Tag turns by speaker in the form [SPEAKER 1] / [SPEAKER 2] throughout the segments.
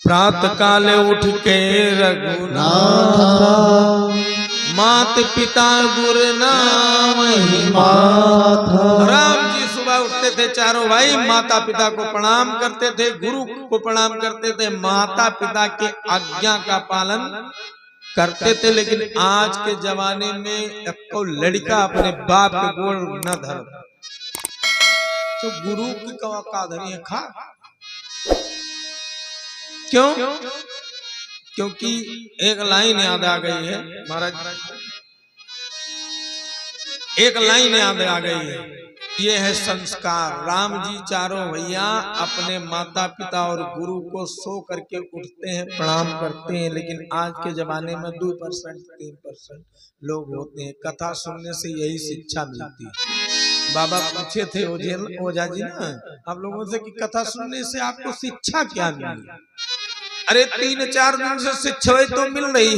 [SPEAKER 1] प्रात काल उठ के रघुनाथ, मात पिता गुरु नाम ही माथ। राम जी सुबह उठते थे, चारों भाई माता पिता को प्रणाम करते थे, गुरु को प्रणाम करते थे, माता पिता के आज्ञा का पालन करते थे। लेकिन आज के जमाने में को लड़का अपने बाप के गोड़ न धर तो गुरु की का धरी खा। क्यों? क्योंकि एक लाइन याद आ गई है महाराज, एक लाइन याद आ गई है, ये है संस्कार। राम जी चारों भैया अपने माता पिता और गुरु को सो करके उठते हैं, प्रणाम करते हैं। लेकिन आज के जमाने में 2% 3% लोग होते हैं। कथा सुनने से यही शिक्षा मिलती है। बाबा पूछे थे ओझा जी ना आप लोगों से कि कथा सुनने से आपको शिक्षा क्या मिली? अरे 3-4 दिन से शिक्षा तो मिल रही है,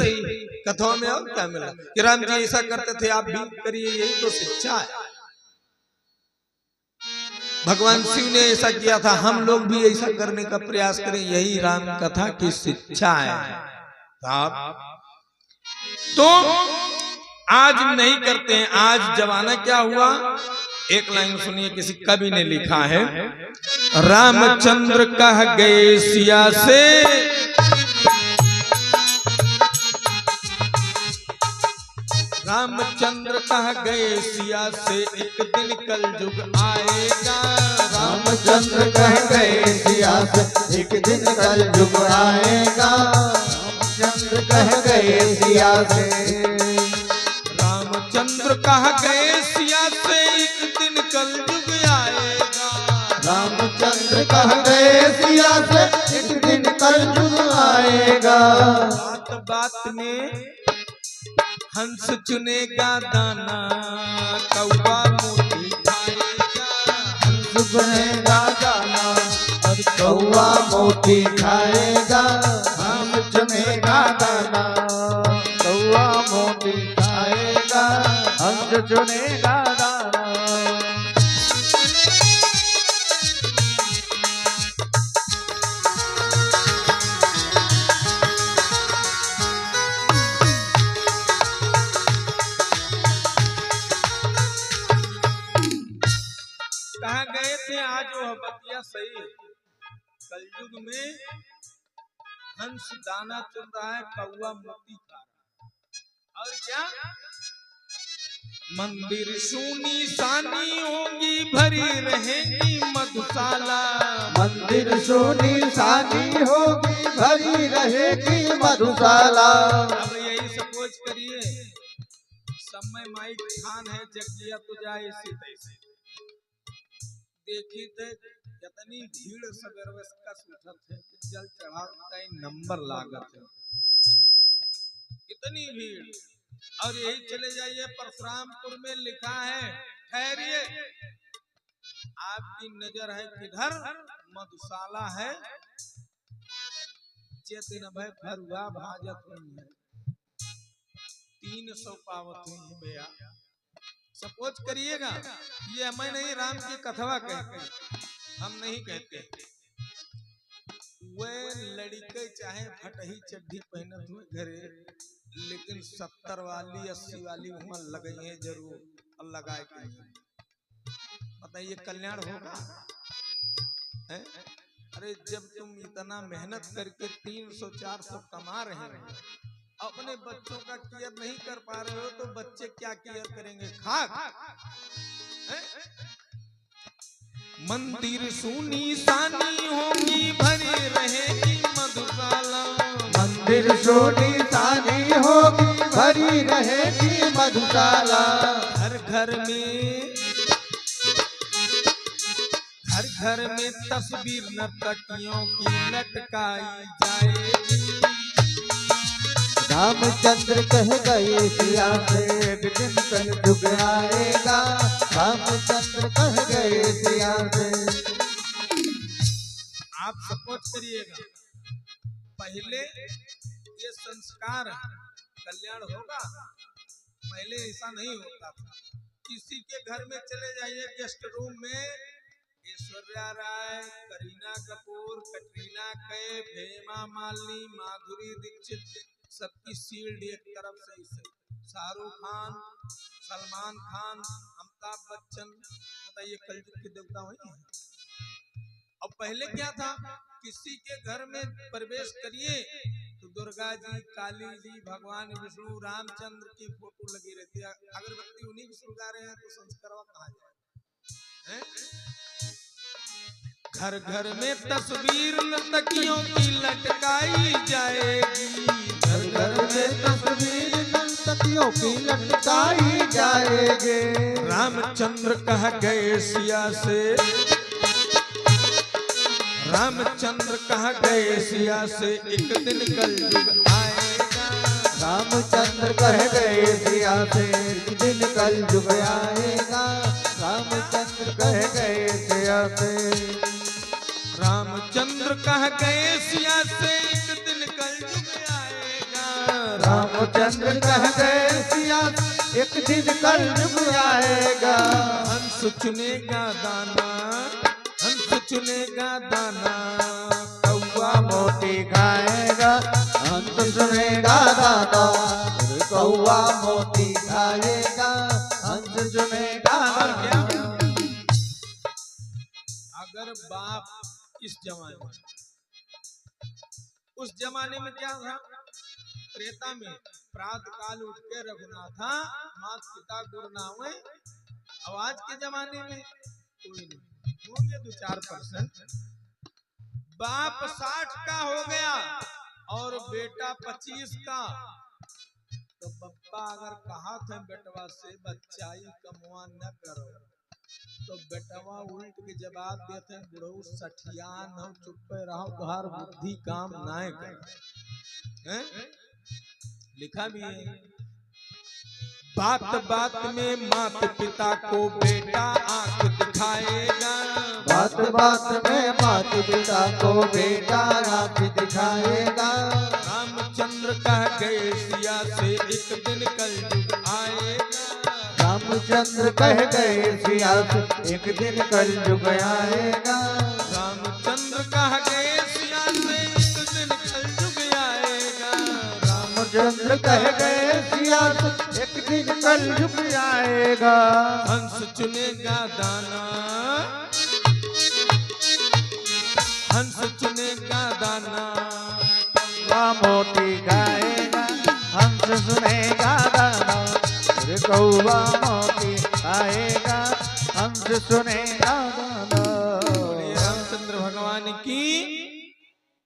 [SPEAKER 1] कथाओं में और क्या मिला? कि राम जी ऐसा करते थे आप भी करिए, यही तो शिक्षा है। भगवान शिव ने ऐसा किया था, हम लोग भी ऐसा करने का प्रयास करें, यही राम कथा की शिक्षा है। तो आज नहीं करते हैं। आज जमाना क्या हुआ? एक लाइन सुनिए, किसी कवि ने लिखा है, रामचंद्र कह गए सिया से, रामचंद्र कह गए सिया से, एक दिन कलयुग आएगा।
[SPEAKER 2] रामचंद्र कह गए सिया से, एक दिन कलयुग आएगा। रामचंद्र कह गए सिया से,
[SPEAKER 1] रामचंद्र कह गए सिया से, एक दिन कलयुग आएगा।
[SPEAKER 2] रामचंद्र कह गए सिया से, एक दिन कलयुग आएगा।
[SPEAKER 1] बात बात में हंस चुनेगा दाना, कौवा मोती खाएगा।
[SPEAKER 2] हंस चुनेगा दाना और कौवा मोती खाएगा। हम चुनेगा दाना कौवा मोती खाएगा। हंस चुनेगा दाना।
[SPEAKER 1] कहा गए थे आज वो बतिया सही है। कलयुग में हंस दाना चुन रहा है, कौवा मोती खा रहा है। और क्या? मंदिर सूनी सानी होंगी, भरी रहेगी मधुशाला।
[SPEAKER 2] मंदिर सोनी सानी होगी, भरी रहेगी मधुशाला।
[SPEAKER 1] अब यही सपोज करिए, समय माई खान है, जगिया तो जाए इसी तैसे। देखी थे कितनी भीड़ सवेरे का उठत है, जल चढ़ाता ही नंबर लागत है, इतनी भीड़। और यही चले जाइए परशुरामपुर में लिखा है, ठहरिए आपकी नजर है किधर? मधुशाला है, जे दिन भय भरुआ भाजत हुई है, 300 पावत हुई है भैया। सपोज करिएगा, ये हमें नहीं, राम की कथवा कहते हैं, हम नहीं कहते। वे लड़के चाहे फटही चड्ढी पहनत हुए घरे, लेकिन 70 वाली 80 वाली उम्र लगे हैं जरूर, और लगाए के नहीं। बताइए कल्याण होगा? है? अरे जब तुम इतना मेहनत करके 300-400 कमा रहे हो, अपने बच्चों का केयर नहीं कर पा रहे हो, तो बच्चे क्या केयर करेंगे? खाक। मंदिर सूनी सानी होगी, भरी रहेगी मधुशाला।
[SPEAKER 2] मंदिर सोनी सानी होगी, भरी रहेगी मधुशाला।
[SPEAKER 1] घर घर में तस्वीर नर्तकियों की लटकाई जाएगी।
[SPEAKER 2] रामचंद्र कह गए सिया से, एक दिन कलयुग आएगा। रामचंद्र कह गए सिया से।
[SPEAKER 1] आप सपोज करिएगा, पहले ये संस्कार कल्याण होगा, पहले ऐसा नहीं होता था। किसी के घर में चले जाइए, गेस्ट रूम में ऐश्वर्या राय, करीना कपूर, कटरीना कैफ, हेमा मालिनी, माधुरी दीक्षित, सबकी शील्ड एक तरफ से ही सही। शाहरुख खान, सलमान खान, अमिताभ बच्चन, बताइए कलयुग के देवता वही है। अब पहले क्या था, किसी के घर में प्रवेश करिए तो दुर्गा जी, काली जी, भगवान विष्णु, रामचंद्र की फोटो लगी रहती है। अगरबत्ती उन्हीं की सुलगा रहे हैं तो संस्कार कहाँ जाए। घर घर में तस्वीर नर्तकियों की लटकाई जाएगी,
[SPEAKER 2] घर घर में तस्वीर नर्तकियों की लटकाई जाएगी।
[SPEAKER 1] रामचंद्र कह गए सिया से, रामचंद्र कह गए सिया से, एक दिन कलयुग आएगा।
[SPEAKER 2] रामचंद्र कह गए सिया से, एक दिन कलयुग आएगा। रामचंद्र कह गए सिया से,
[SPEAKER 1] रामचंद्र कह गए सिया से, एक दिन कलयुग आएगा।
[SPEAKER 2] रामचंद्र कह गए सिया से, एक दिन कलयुग आएगा।
[SPEAKER 1] हंस चुनेगा दाना, हंस चुनेगा दाना,
[SPEAKER 2] कौवा मोती खाएगा, हंस सुनेगा दाना। कौवा मोती खाएगा, हंस सुनेगा दाना।
[SPEAKER 1] अगर बाप इस जमाने में, उस जमाने में क्या था, त्रेता में प्रातः काल उठ के रघुनाथा माता पिता गुरु नावे। अब आज के जमाने में कोई नहीं, होंगे 2-4%। बाप 60 का हो गया और बेटा 25 का, तो बप्पा अगर कहा था बेटवा से बच्चाई कमवा न करो, तो बेटवा उल्ट के जवाब देते हैं, बुढ़ऊ सठियान हो, चुप रहो, तुहार बुद्धि काम ना करे। लिखा भी है, बात बात में माता पिता को बेटा आंख दिखाएगा।
[SPEAKER 2] बात बात में माता पिता को बेटा आंख दिखाएगा।
[SPEAKER 1] रामचंद्र कह गए सिया से, एक दिन कलयुग आएगा।
[SPEAKER 2] रामचंद्र कह गए सिया से, एक दिन कलयुग आएगा।
[SPEAKER 1] रामचंद्र कह गए सिया से, एक दिन कलयुग आएगा।
[SPEAKER 2] रामचंद्र कह गए सिया से, एक दिन कलयुग आएगा।
[SPEAKER 1] हंस चुनेगा दाना, हंस चुनेगा दाना,
[SPEAKER 2] कौवा मोती खाएगा, हंस सुनेगा दाना। कौवा मोती खाएगा, हंस सुने